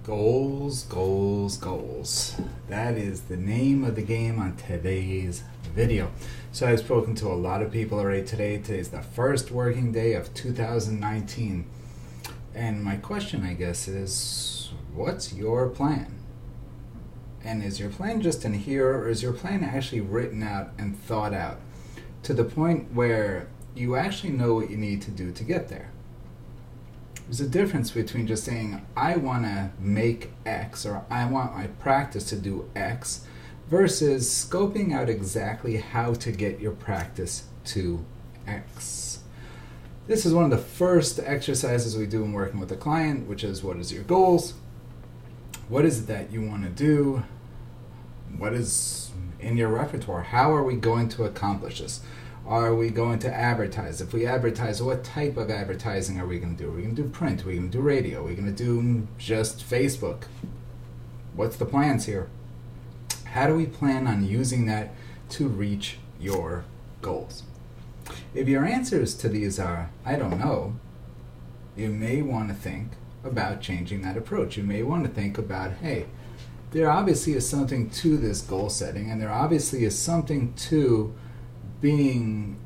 Goals, goals, goals. That is the name of the game on today's video. So I've spoken to a lot of people already today. Today's the first working day of 2019. And my question, I guess, is what's your plan? And is your plan just in here, or is your plan actually written out and thought out to the point where you actually know what you need to do to get there? There's a difference between just saying, I want to make X, or I want my practice to do X, versus scoping out exactly how to get your practice to X. This is one of the first exercises we do in working with a client, which is, what is your goals? What is it that you want to do? What is in your repertoire? How are we going to accomplish this? Are we going to advertise? If we advertise, what type of advertising are we going to do? Are we going to do print? Are we going to do radio? Are we going to do just Facebook? What's the plans here? How do we plan on using that to reach your goals? If your answers to these are, I don't know, you may want to think about changing that approach. You may want to think about, hey, there obviously is something to this goal setting, and there obviously is something to being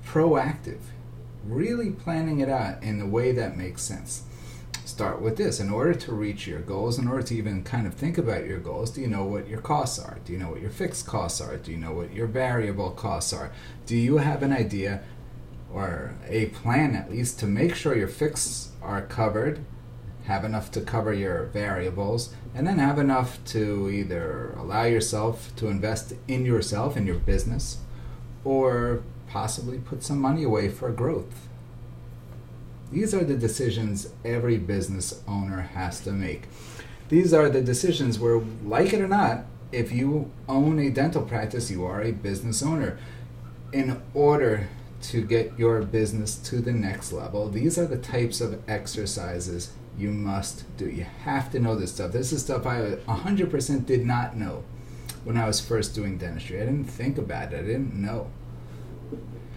proactive, really planning it out in the way that makes sense. Start with this. In order to reach your goals, in order to even kind of think about your goals, do you know what your costs are? Do you know what your fixed costs are? Do you know what your variable costs are? Do you have an idea or a plan at least to make sure your fixed are covered, have enough to cover your variables, and then have enough to either allow yourself to invest in yourself, in your business, or possibly put some money away for growth? These are the decisions every business owner has to make. These are the decisions where, like it or not, if you own a dental practice, you are a business owner. In order to get your business to the next level, these are the types of exercises you must do. You have to know this stuff. This is stuff I 100% did not know when I was first doing dentistry. I didn't think about it. I didn't know.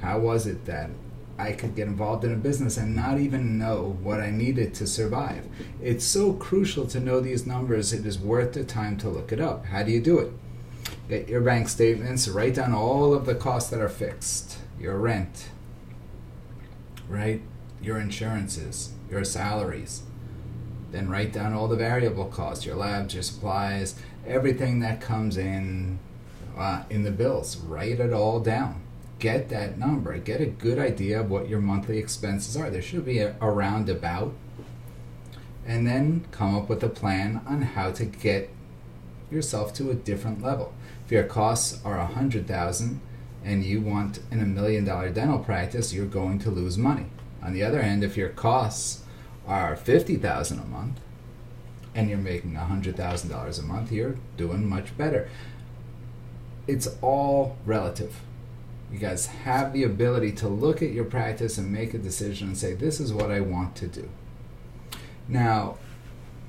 How was it that I could get involved in a business and not even know what I needed to survive? It's so crucial to know these numbers. It is worth the time to look it up. How do you do it? Get your bank statements, write down all of the costs that are fixed. Your rent, right? Your insurances, your salaries. Then write down all the variable costs, your labs, your supplies, everything that comes in the bills. Write it all down. Get that number. Get a good idea of what your monthly expenses are. There should be a roundabout. And then come up with a plan on how to get yourself to a different level. If your costs are $100,000 and you want in $1 million dental practice, you're going to lose money. On the other hand, if your costs are $50,000 a month and you're making $100,000 a month, you're doing much better. It's all relative. You guys have the ability to look at your practice and make a decision and say, this is what I want to do. Now,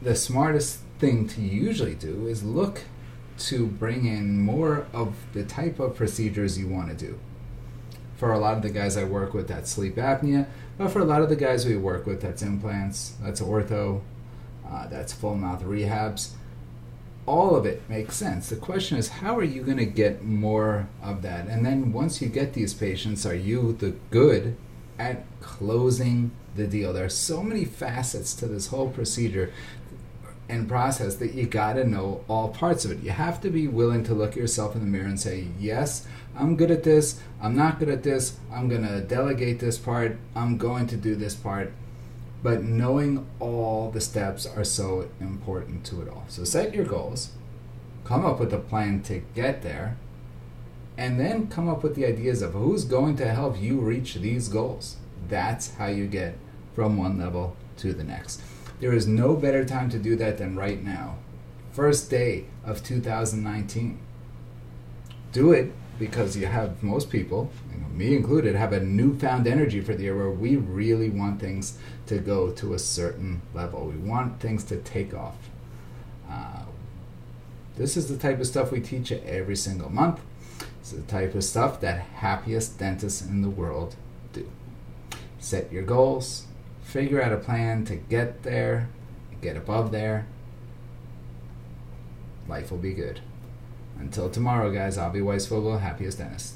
the smartest thing to usually do is look to bring in more of the type of procedures you want to do. For a lot of the guys I work with, that's sleep apnea. But for a lot of the guys we work with, that's implants, that's ortho, that's full mouth rehabs. All of it makes sense. The question is, how are you going to get more of that? And then once you get these patients, are you the good at closing the deal? There are so many facets to this whole procedure and process that you got to know all parts of it. You have to be willing to look at yourself in the mirror and say, yes, I'm good at this, I'm not good at this, I'm going to delegate this part, I'm going to do this part. But knowing all the steps are so important to it all. So set your goals, come up with a plan to get there, and then come up with the ideas of who's going to help you reach these goals. That's how you get from one level to the next. There is no better time to do that than right now. First day of 2019. Do it because you have, most people, me included, have a newfound energy for the year where we really want things to go to a certain level. We want things to take off. This is the type of stuff we teach you every single month. It's the type of stuff that happiest dentists in the world do. Set your goals, figure out a plan to get there, Get above there. Life will be good. Until tomorrow, guys, Avi-Weisfogel, Happiest Dentist.